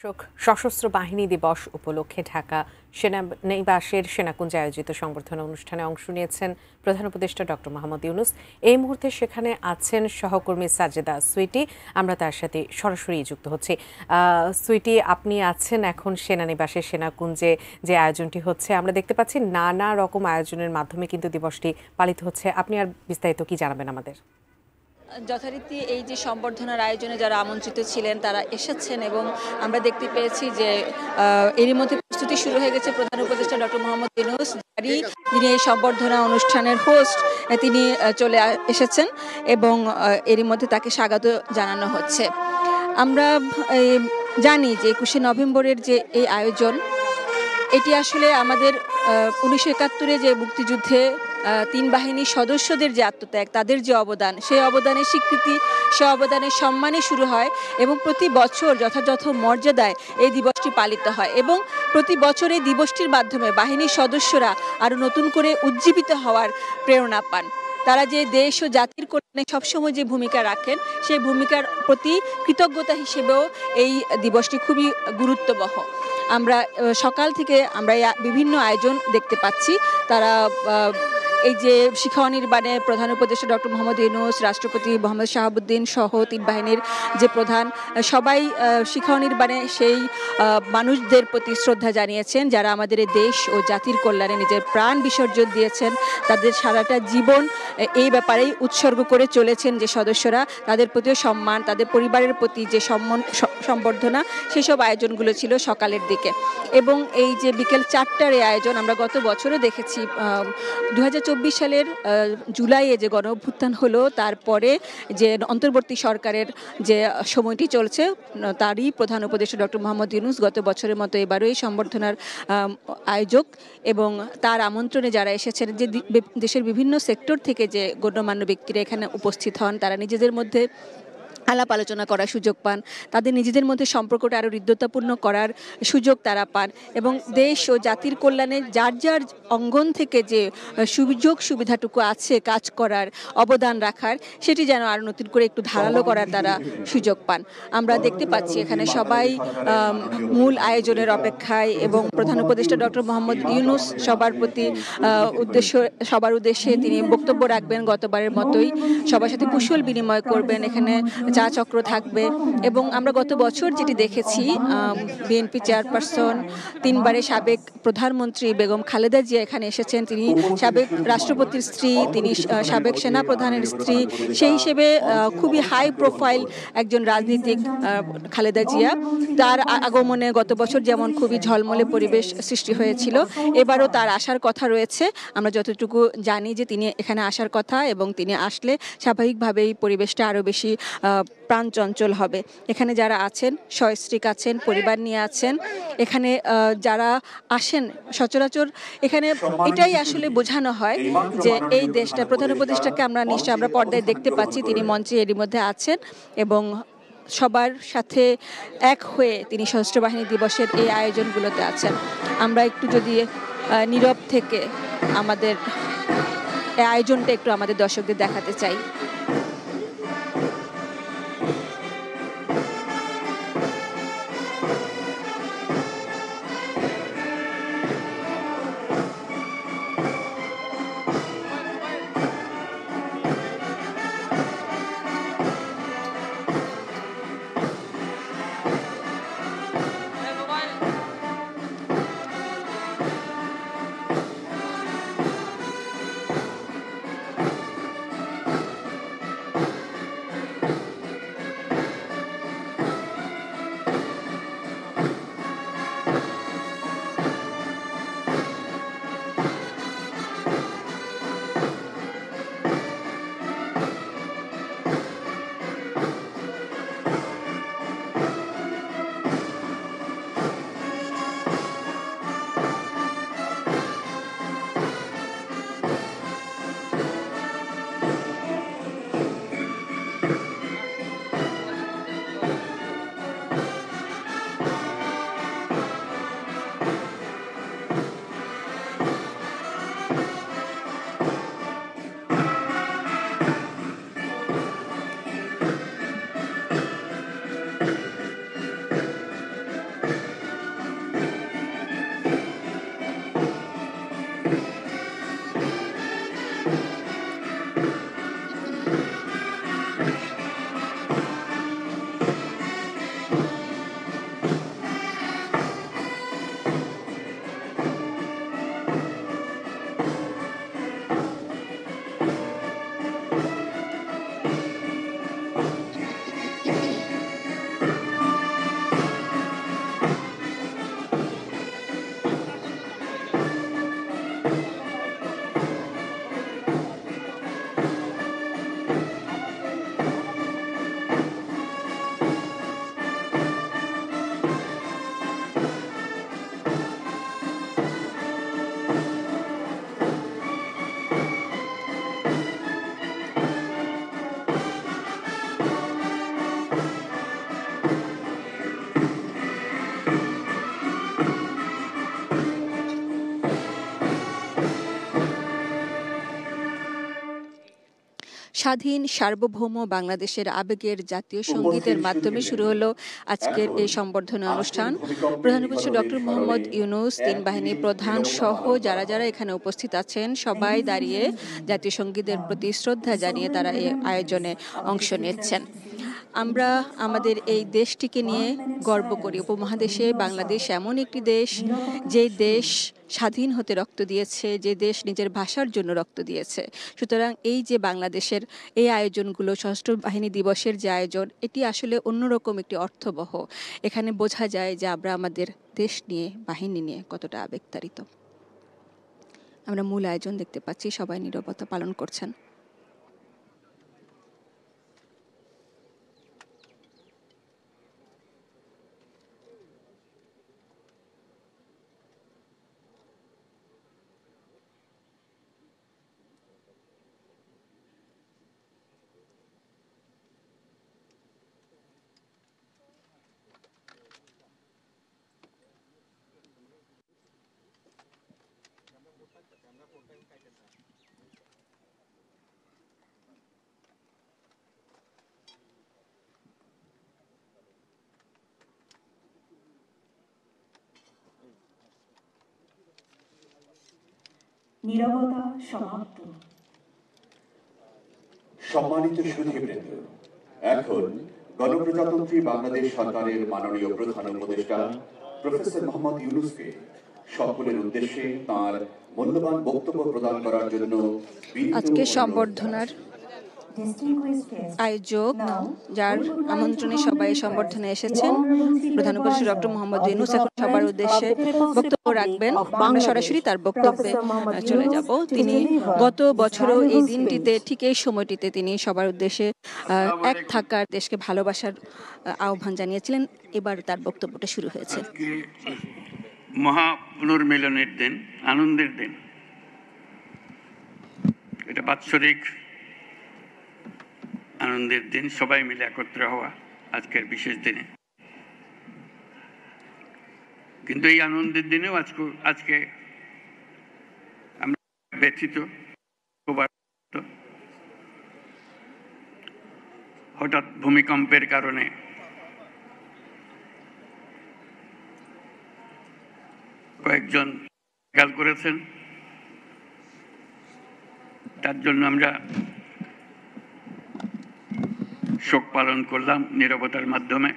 দর্শক, সশস্ত্র বাহিনী দিবস উপলক্ষে ঢাকা সেনানিবাসের সেনাকুঞ্জে আয়োজিত সংবর্ধনা অনুষ্ঠানে অংশ নিয়েছেন প্রধান উপদেষ্টা ডক্টর মোহাম্মদ ইউনূস। এই মুহূর্তে সেখানে আছেন সহকর্মী সাজেদা সুইটি। আমরা তার সাথে সরাসরি যুক্ত হচ্ছি। সুইটি, আপনি আছেন এখন সেনানিবাসের সেনাকুঞ্জে, যে আয়োজনটি হচ্ছে আমরা দেখতে পাচ্ছি নানা রকম আয়োজনের মাধ্যমে কিন্তু দিবসটি পালিত হচ্ছে। আপনি আর বিস্তারিত কি জানাবেন আমাদের? যথারীতি এই যে সম্বর্ধনার আয়োজনে যারা আমন্ত্রিত ছিলেন তারা এসেছেন এবং আমরা দেখতে পেয়েছি যে এরই মধ্যে প্রস্তুতি শুরু হয়ে গেছে। প্রধান উপদেষ্টা ডক্টর মোহাম্মদ ইউনূস, যিনি এই সম্বর্ধনা অনুষ্ঠানের হোস্ট, তিনি চলে এসেছেন এবং এরই মধ্যে তাকে স্বাগত জানানো হচ্ছে। আমরা জানি যে ২১শে নভেম্বরের যে এই আয়োজন, এটি আসলে আমাদের ১৯৭১-এ যে মুক্তিযুদ্ধে তিন বাহিনীর সদস্যদের যে আত্মত্যাগ, তাদের যে অবদান, সেই অবদানের স্বীকৃতি, সে অবদানের সম্মানে শুরু হয় এবং প্রতি বছর যথাযথ মর্যাদায় এই দিবসটি পালিত হয় এবং প্রতি বছর এই দিবসটির মাধ্যমে বাহিনীর সদস্যরা আরও নতুন করে উজ্জীবিত হওয়ার প্রেরণা পান। তারা যে দেশ ও জাতির কল্যাণে সবসময় যে ভূমিকা রাখেন, সেই ভূমিকার প্রতি কৃতজ্ঞতা হিসেবেও এই দিবসটি খুবই গুরুত্ববহ। আমরা সকাল থেকে আমরা বিভিন্ন আয়োজন দেখতে পাচ্ছি। তারা এই যে শিখা নির্বাণে প্রধান উপদেষ্টা ডক্টর মোহাম্মদ ইউনূস, রাষ্ট্রপতি মোহাম্মদ শাহাবুদ্দিন সহ তিন বাহিনীর যে প্রধান, সবাই শিখা নির্বাণে সেই মানুষদের প্রতি শ্রদ্ধা জানিয়েছেন যারা আমাদের এই দেশ ও জাতির কল্যাণে নিজের প্রাণ বিসর্জন দিয়েছেন। তাদের সারাটা জীবন এই ব্যাপারেই উৎসর্গ করে চলেছেন যে সদস্যরা, তাদের প্রতিও সম্মান, তাদের পরিবারের প্রতি যে সম্বর্ধনা, সেসব আয়োজনগুলো ছিল সকালের দিকে। এবং এই যে বিকেল ৪টার এই আয়োজন আমরা গত বছরও দেখেছি। ২০২৪ সালের জুলাইয়ে যে গণ অভ্যুত্থান হলো, তারপরে যে অন্তর্বর্তী সরকারের যে সময়টি চলছে, তারই প্রধান উপদেষ্টা ডক্টর মোহাম্মদ ইউনূস গত বছরের মতো এবারও এই সম্বর্ধনার আয়োজক এবং তার আমন্ত্রণে যারা এসেছেন, যে দেশের বিভিন্ন সেক্টর থেকে যে গণ্যমান্য ব্যক্তিরা এখানে উপস্থিত হন, তারা নিজেদের মধ্যে আলাপ আলোচনা করার সুযোগ পান, তাদের নিজেদের মধ্যে সম্পর্কটা আরও হৃদ্যতাপূর্ণ করার সুযোগ তারা পান এবং দেশ ও জাতির কল্যাণে যার যার অঙ্গন থেকে যে সুযোগ সুবিধাটুকু আছে কাজ করার, অবদান রাখার, সেটি যেন আরও নতুন করে একটু ধারালো করার তারা সুযোগ পান। আমরা দেখতে পাচ্ছি এখানে সবাই মূল আয়োজনের অপেক্ষায় এবং প্রধান উপদেষ্টা ডক্টর মোহাম্মদ ইউনূস সবার উদ্দেশ্যে তিনি বক্তব্য রাখবেন। গতবারের মতোই সবার সাথে কুশল বিনিময় করবেন, এখানে চা চক্র থাকবে এবং আমরা গত বছর যেটি দেখেছি, বিএনপি চেয়ারপারসন, তিনবারের সাবেক প্রধানমন্ত্রী বেগম খালেদা জিয়া এখানে এসেছেন। তিনি সাবেক রাষ্ট্রপতির স্ত্রী, তিনি সাবেক সেনা প্রধানের স্ত্রী, সেই হিসেবে খুবই হাই প্রোফাইল একজন রাজনীতিক খালেদা জিয়া। তার আগমনে গত বছর যেমন খুবই ঝলমলে পরিবেশ সৃষ্টি হয়েছিল, এবারও তার আসার কথা রয়েছে। আমরা যতটুকু জানি যে তিনি এখানে আসার কথা এবং তিনি আসলে স্বাভাবিকভাবেই পরিবেশটা আরও বেশি প্রাণচঞ্চল হবে। এখানে যারা আছেন সস্ত্রীক আছেন, পরিবার নিয়ে আছেন। এখানে যারা আসেন সচরাচর, এখানে এটাই আসলে বোঝানো হয় যে এই দেশটা, প্রধান উপদেষ্টাকে আমরা পর্দায় দেখতে পাচ্ছি, তিনি মঞ্চে এরই মধ্যে আছেন এবং সবার সাথে এক হয়ে তিনি সশস্ত্র বাহিনী দিবসের এই আয়োজনগুলোতে আছেন। আমরা একটু যদি নীরব থেকে আমাদের এই আয়োজনটা একটু আমাদের দর্শকদের দেখাতে চাই। স্বাধীন সার্বভৌম বাংলাদেশের আবেগের জাতীয় সঙ্গীতের মাধ্যমে শুরু হলো আজকের এই সম্বর্ধনা অনুষ্ঠান। প্রধান উপদেষ্টা ডক্টর মোহাম্মদ ইউনূস, তিন বাহিনীর প্রধান সহ যারা যারা এখানে উপস্থিত আছেন সবাই দাঁড়িয়ে জাতীয় সঙ্গীতের প্রতি শ্রদ্ধা জানিয়ে তারা এই আয়োজনে অংশ নিচ্ছেন। আমরা আমাদের এই দেশটিকে নিয়ে গর্ব করি। উপমহাদেশে বাংলাদেশ এমন একটি দেশ, যে দেশ স্বাধীন হতে রক্ত দিয়েছে, যে দেশ নিজের ভাষার জন্য রক্ত দিয়েছে। সুতরাং এই যে বাংলাদেশের এই আয়োজনগুলো, সশস্ত্র বাহিনী দিবসের যে আয়োজন, এটি আসলে অন্যরকম একটি অর্থবহ। এখানে বোঝা যায় যে আমরা আমাদের দেশ নিয়ে, বাহিনী নিয়ে কতটা আবেগতাড়িত। আমরা মূল আয়োজন দেখতে পাচ্ছি, সবাই নীরবতা পালন করছেন। নীরবতা সমাপ্ত। সম্মানিত সুধীবৃন্দ, এখন গণপ্রজাতন্ত্রী বাংলাদেশ সরকারের মাননীয় প্রধান উপদেষ্টা প্রফেসর মোহাম্মদ ইউনূসকে সকলের উদ্দেশ্যে তার মূল্যবান বক্তব্য প্রদান করার জন্য আজকে সম্বর্ধনার আয়োজক, যার আমন্ত্রণে সবাই সম্বর্ধনে এসেছেন, প্রধান উপদেষ্টা ডক্টর মোহাম্মদ ইউনূস এখন সবার উদ্দেশ্যে বক্তব্য রাখবেন। আমরা সরাসরি তার বক্তব্যে চলে যাব। তিনি গত বছরও এই দিনটিতে, ঠিক এই সময়টিতে তিনি সবার উদ্দেশ্যে এক থাকার, দেশকে ভালোবাসার আহ্বান জানিয়েছিলেন। এবার তার বক্তব্যটা শুরু হয়েছে। মহা পুনর্মিলনের দিন, আনন্দের দিন। এটা বাৎসরিক আনন্দের দিন, সবাই মিলে একত্র হওয়া আজকের বিশেষ দিনে। কিন্তু এই আনন্দের দিনেও আজকে আমরা ব্যথিত, হঠাৎ ভূমিকম্পের কারণে কয়েকজন খেয়াল করেছেন। তার জন্য আমরা শোক পালন করলাম নীরবতার মাধ্যমে।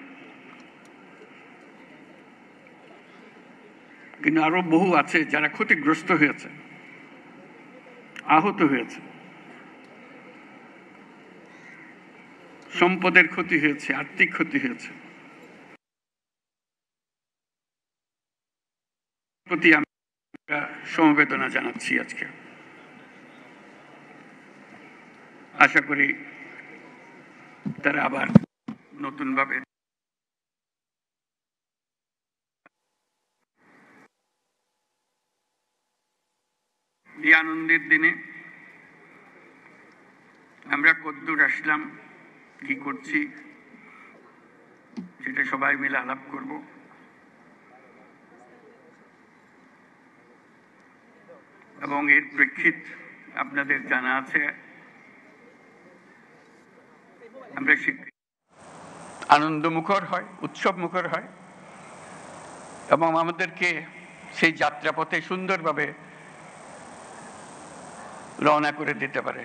কিন্তু আরো বহু আছে যারা ক্ষতিগ্রস্ত হয়েছে, আহত হয়েছে, সম্পদের ক্ষতি হয়েছে, আর্থিক ক্ষতি হয়েছে। প্রতি আমরা সমবেদনা জানাচ্ছি আজকে। আশা করি তারা আবার নতুনভাবে এই আনন্দের দিনে আমরা কদ্দূর আসলাম, কি করছি, সেটা সবাই মিলে আলাপ করব। এবং এর প্রেক্ষিত আপনাদের জানা আছে, আমরা আনন্দমুখর হয়, উৎসব মুখর হয় এবং আমাদেরকে সেই যাত্রাপথে সুন্দরভাবে রওনা করে দিতে পারে,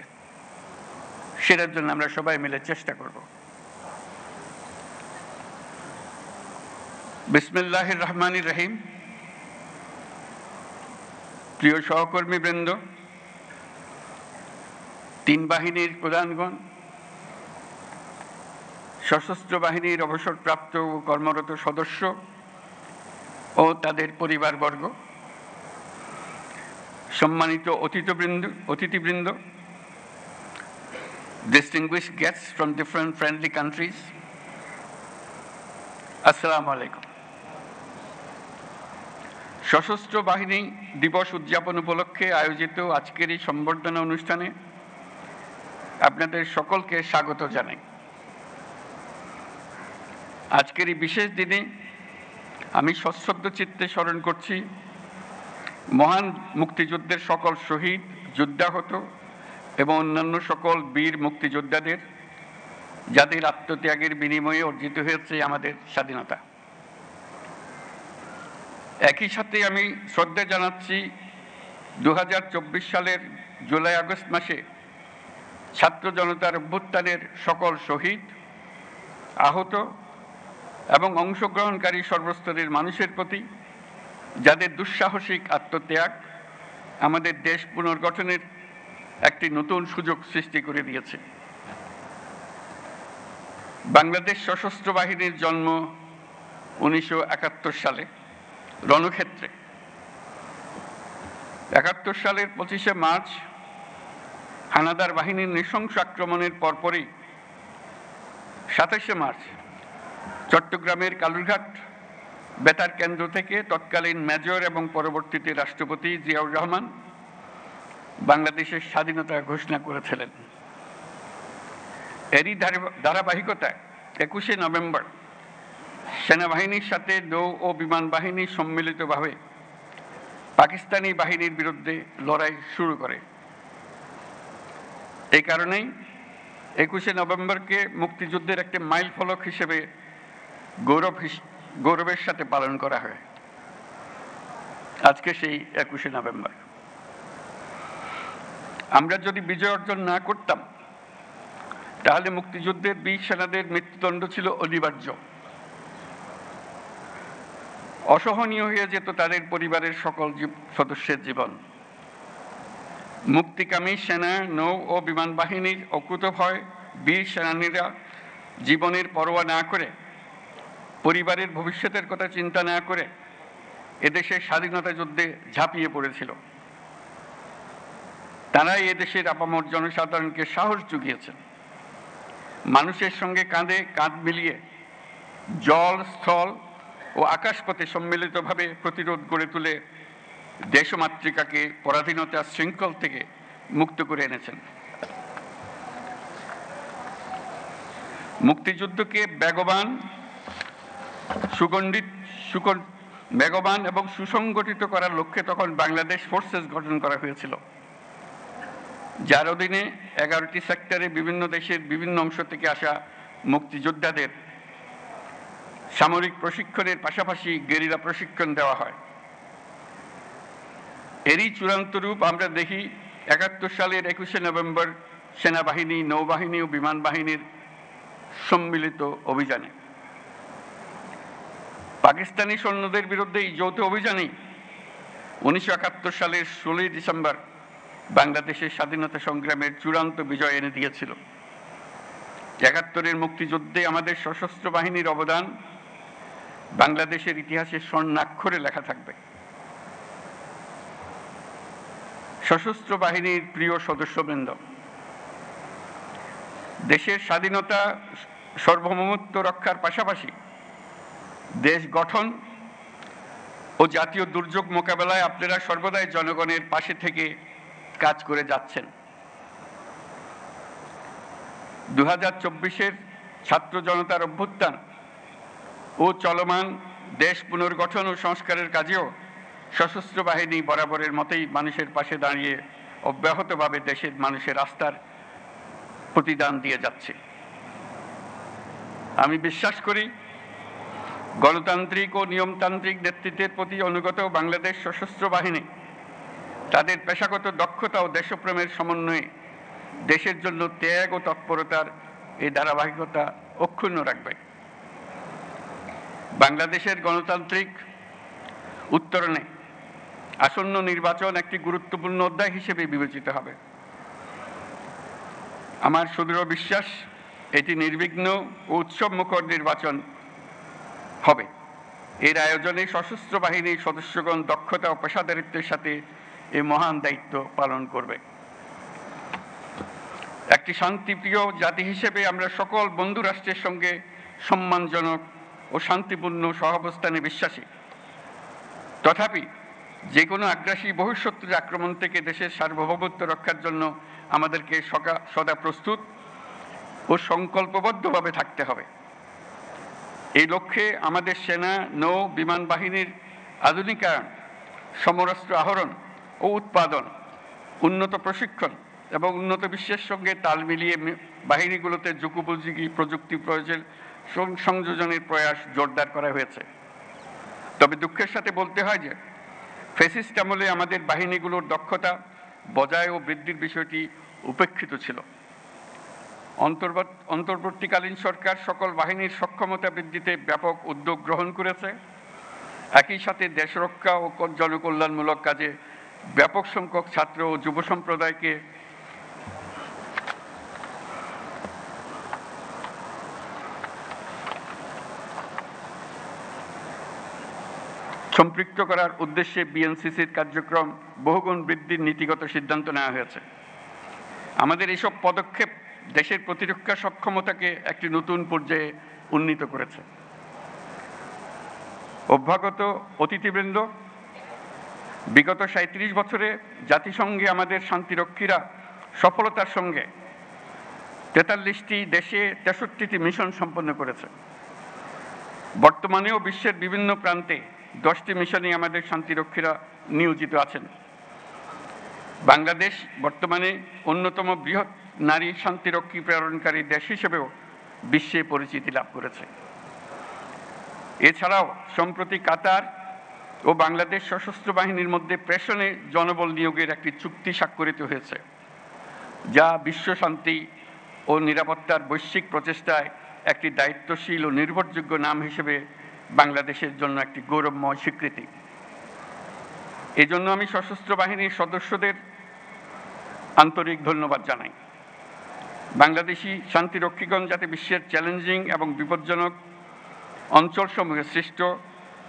সেটার জন্য আমরা সবাই মিলে চেষ্টা করব। বিসমিল্লাহির রহমানির রহিম। প্রিয় সহকর্মীবৃন্দ, তিন বাহিনীর প্রধানগণ, সশস্ত্র বাহিনীর অবসরপ্রাপ্ত ও কর্মরত সদস্য ও তাদের পরিবারবর্গ, সম্মানিত অতিথিবৃন্দ, distinguished guests from different friendly countries, আসসালামু আলাইকুম। সশস্ত্র বাহিনী দিবস উদযাপন উপলক্ষে আয়োজিত আজকের এই সম্বর্ধনা অনুষ্ঠানে আপনাদের সকলকে স্বাগত জানাই। আজকের এই বিশেষ দিনে আমি সশ্রদ্ধ চিত্তে স্মরণ করছি মহান মুক্তিযুদ্ধের সকল শহীদ, যুদ্ধাহত এবং অন্যান্য সকল বীর মুক্তিযোদ্ধাদের, যাদের আত্মত্যাগের বিনিময়ে অর্জিত হয়েছে আমাদের স্বাধীনতা। একই সাথে আমি শ্রদ্ধা জানাচ্ছি 2024 সালের জুলাই আগস্ট মাসে ছাত্র জনতার অভ্যুত্থানের সকল শহীদ, আহত এবং অংশগ্রহণকারী সর্বস্তরের মানুষের প্রতি, যাদের দুঃসাহসিক আত্মত্যাগ আমাদের দেশ পুনর্গঠনের একটি নতুন সুযোগ সৃষ্টি করে দিয়েছে। বাংলাদেশ সশস্ত্র বাহিনীর জন্ম 1971 সালে রণক্ষেত্রে। 71 সালের 25শে মার্চ হানাদার বাহিনীর নৃশংস আক্রমণের পরপরই 27শে মার্চ চট্টগ্রামের কালুরঘাট বেতার কেন্দ্র থেকে তৎকালীন মেজর এবং পরবর্তীতে রাষ্ট্রপতি জিয়াউর রহমান বাংলাদেশের স্বাধীনতা ঘোষণা করেছিলেন। এরই ধারাবাহিকতায় 21শে নভেম্বর সেনাবাহিনীর সাথে নৌ ও বিমান বাহিনী সম্মিলিতভাবে পাকিস্তানি বাহিনীর বিরুদ্ধে লড়াই শুরু করে। এই কারণেই 21শে নভেম্বরকে মুক্তিযুদ্ধের একটি মাইল ফলক হিসেবে গৌরবের সাথে পালন করা হয়। আজকে সেই 21শে নভেম্বর। আমরা যদি বিজয় অর্জন না করতাম তাহলে মুক্তিযুদ্ধের বীর সেনাদের মৃত্যুদণ্ড ছিল অনিবার্য। অসহনীয় হয়ে যেত তাদের পরিবারের সকল সদস্যের জীবন। মুক্তিকামী সেনা, নৌ ও বিমান বাহিনীর অকুতভয় বীর সেনানীরা জীবনের পরোয়া না করে, পরিবারের ভবিষ্যতের কথা চিন্তা না করে এদেশের স্বাধীনতা যুদ্ধে ঝাঁপিয়ে পড়েছিল। তারাই এদেশের আপামর জনসাধারণকে সাহস জুগিয়েছেন। মানুষের সঙ্গে কাঁধে কাঁধ মিলিয়ে জল, স্থল ও আকাশপথে সম্মিলিতভাবে প্রতিরোধ গড়ে তুলে দেশমাতৃকাকে পরাধীনতার শৃঙ্খল থেকে মুক্ত করে এনেছেন। মুক্তিযুদ্ধকে বেগবান এবং সুসংগঠিত করার লক্ষ্যে তখন বাংলাদেশ ফোর্সেস গঠন করা হয়েছিল, যার অধীনে 11টি সেক্টরে বিভিন্ন দেশের বিভিন্ন অংশ থেকে আসা মুক্তিযোদ্ধাদের সামরিক প্রশিক্ষণের পাশাপাশি গেরিলা প্রশিক্ষণ দেওয়া হয়। এরই চূড়ান্ত রূপ আমরা দেখি 71 সালের 21শে নভেম্বর সেনাবাহিনী, নৌবাহিনী ও বিমান বাহিনীর সম্মিলিত অভিযানে। পাকিস্তানি সৈন্যদের বিরুদ্ধে এই যৌথ অভিযানেই 1971 সালের 16ই ডিসেম্বর বাংলাদেশের স্বাধীনতা সংগ্রামের চূড়ান্ত বিজয় এনে দিয়েছিল। 71-এর মুক্তিযুদ্ধে আমাদের সশস্ত্র বাহিনীর অবদান বাংলাদেশের ইতিহাসে স্বর্ণাক্ষরে লেখা থাকবে। সশস্ত্র বাহিনীর প্রিয় সদস্যবৃন্দ, দেশের স্বাধীনতা সার্বভৌমত্ব রক্ষার পাশাপাশি দেশ গঠন ও জাতীয় দুর্যোগ মোকাবেলায় আপনারা সর্বদাই জনগণের পাশে থেকে কাজ করে যাচ্ছেন। 2024-এর ছাত্র জনতার অভ্যুত্থান ও চলমান দেশ পুনর্গঠন ও সংস্কারের কাজেও সশস্ত্র বাহিনী বরাবরের মতোই মানুষের পাশে দাঁড়িয়ে অব্যাহতভাবে দেশের মানুষের আস্থার প্রতিদান দিয়ে যাচ্ছে। আমি বিশ্বাস করি গণতান্ত্রিক ও নিয়মতান্ত্রিক নেতৃত্বের প্রতি অনুগত বাংলাদেশ সশস্ত্র বাহিনী তাদের পেশাগত দক্ষতা ও দেশপ্রেমের সমন্বয়ে দেশের জন্য ত্যাগ ও তৎপরতার এই ধারাবাহিকতা অক্ষুণ্ণ রাখবে। বাংলাদেশের গণতান্ত্রিক উত্তরণে আসন্ন নির্বাচন একটি গুরুত্বপূর্ণ অধ্যায় হিসেবে বিবেচিত হবে। আমার সুদৃঢ় বিশ্বাস এটি নির্বিঘ্ন ও উৎসবমুখর নির্বাচন হবে। এর আয়োজনে সশস্ত্র বাহিনীর সদস্যগণ দক্ষতা ও পেশাদারিত্বের সাথে এই মহান দায়িত্ব পালন করবে। একটি শান্তিপ্রিয় জাতি হিসেবে আমরা সকল বন্ধু রাষ্ট্রের সঙ্গে সম্মানজনক ও শান্তিপূর্ণ সহাবস্থানে বিশ্বাসী। তথাপি যে কোনো আগ্রাসী বহিঃশত্রুর আক্রমণ থেকে দেশের সার্বভৌমত্ব রক্ষার জন্য আমাদেরকে সদা প্রস্তুত ও সংকল্পবদ্ধভাবে থাকতে হবে। এই লক্ষ্যে আমাদের সেনা, নৌ, বিমান বাহিনীর আধুনিকায়ন, সমরাস্ত্র আহরণ ও উৎপাদন, উন্নত প্রশিক্ষণ ও এবং উন্নত বিশ্বের সঙ্গে তাল মিলিয়ে বাহিনীগুলোতে যুগোপযোগী প্রযুক্তি প্রয়োগের সংযোজনের প্রয়াস জোরদার করা হয়েছে। তবে দুঃখের সাথে বলতে হয় যে ফ্যাসিস্ট আমলে আমাদের বাহিনীগুলোর দক্ষতা বজায় ও বৃদ্ধির বিষয়টি উপেক্ষিত ছিল। অন্তর্বর্তীকালীন সরকার সকল বাহিনীর সক্ষমতা বৃদ্ধিতে ব্যাপক উদ্যোগ গ্রহণ করেছে। একই সাথে দেশরক্ষা ও জনকল্যাণমূলক কাজে ব্যাপক সংখ্যক ছাত্র ও যুব সম্প্রদায়কে সম্পৃক্ত করার উদ্দেশ্যে বিএনসিসির কার্যক্রম বহুগুণ বৃদ্ধির নীতিগত সিদ্ধান্ত নেওয়া হয়েছে। আমাদের এসব পদক্ষেপ দেশের প্রতিরক্ষা সক্ষমতাকে একটি নতুন পর্যায়ে উন্নীত করেছে। অভ্যাগত অতিথিবৃন্দ, বিগত ৩৭ বছরে জাতিসংঘে আমাদের শান্তিরক্ষীরা সফলতার সঙ্গে ৪৩টি দেশে ৬৩টি মিশন সম্পন্ন করেছে। বর্তমানেও বিশ্বের বিভিন্ন প্রান্তে 10টি মিশনে আমাদের শান্তিরক্ষীরা নিয়োজিত আছেন। বাংলাদেশ বর্তমানে অন্যতম বৃহৎ নারী শান্তিরক্ষী প্রেরণকারী দেশ হিসেবেও বিশ্বে পরিচিতি লাভ করেছে। এছাড়াও সম্প্রতি কাতার ও বাংলাদেশ সশস্ত্র বাহিনীর মধ্যে প্রেষণে জনবল নিয়োগের একটি চুক্তি স্বাক্ষরিত হয়েছে, যা বিশ্ব শান্তি ও নিরাপত্তার বৈশ্বিক প্রচেষ্টায় একটি দায়িত্বশীল ও নির্ভরযোগ্য নাম হিসেবে বাংলাদেশের জন্য একটি গৌরবময় স্বীকৃতি। এজন্য আমি সশস্ত্র বাহিনীর সদস্যদের আন্তরিক ধন্যবাদ জানাই। বাংলাদেশি শান্তিরক্ষীগণ যাতে বিশ্বের চ্যালেঞ্জিং এবং বিপজ্জনক অঞ্চলসমূহে সৃষ্ট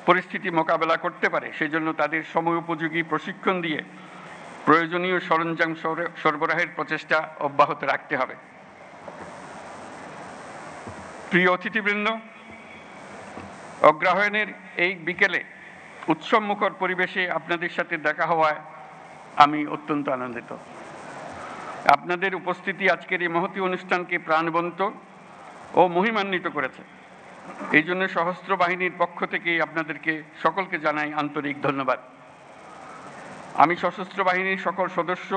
পরিস্থিতি মোকাবেলা করতে পারে, সেজন্য তাদের সময়োপযোগী প্রশিক্ষণ দিয়ে প্রয়োজনীয় সরঞ্জাম সরবরাহের প্রচেষ্টা অব্যাহত রাখতে হবে। প্রিয় অতিথিবৃন্দ, অগ্রহায়ণের এই বিকেলে উৎসবমুখর পরিবেশে আপনাদের সাথে দেখা হওয়ায় আমি অত্যন্ত আনন্দিত। আপনাদের উপস্থিতি আজকের এই মহতী অনুষ্ঠানকে প্রাণবন্ত ও মহিমান্বিত করেছে। এই জন্য সশস্ত্র বাহিনীর পক্ষ থেকে আপনাদেরকে সকলকে জানাই আন্তরিক ধন্যবাদ। আমি সশস্ত্র বাহিনীর সকল সদস্য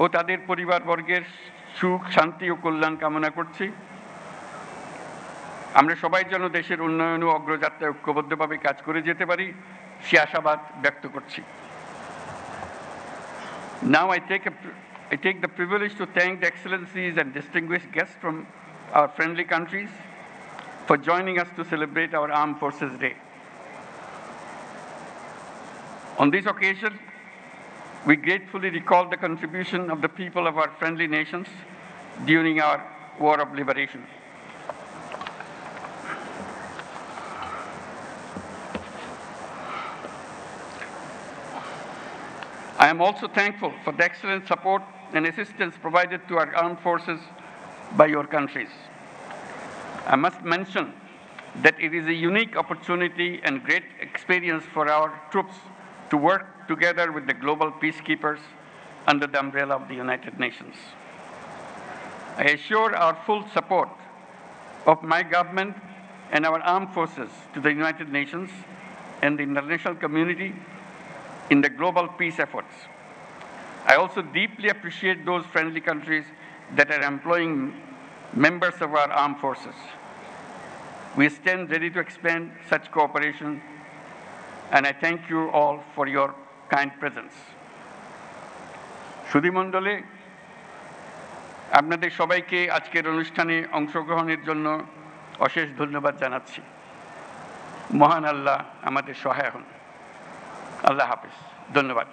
ও তাদের পরিবারবর্গের সুখ, শান্তি ও কল্যাণ কামনা করছি। আমরা সবাই যেন দেশের উন্নয়ন ও অগ্রযাত্রায় ঐক্যবদ্ধভাবে কাজ করে যেতে পারি, সে আশাবাদ ব্যক্ত করছি। Now I take the privilege to thank the excellencies and distinguished guests from our friendly countries for joining us to celebrate our Armed Forces Day. On this occasion, we gratefully recall the contribution of the people of our friendly nations during our War of Liberation. I am also thankful for the excellent support and assistance provided to our armed forces by your countries. I must mention that it is a unique opportunity and great experience for our troops to work together with the global peacekeepers under the umbrella of the United Nations. I assure our full support of my government and our armed forces to the United Nations and the international community in the global peace efforts. I also deeply appreciate those friendly countries that are employing members of our armed forces. We stand ready to expand such cooperation, and I thank you all for your kind presence. সুধীমণ্ডলে আপনাদের সবাইকে আজকের অনুষ্ঠানে অংশগ্রহণের জন্য অশেষ ধন্যবাদ জানাচ্ছি। মহান আল্লাহ আমাদের সহায় হন। আল্লাহ হাফেজ। ধন্যবাদ।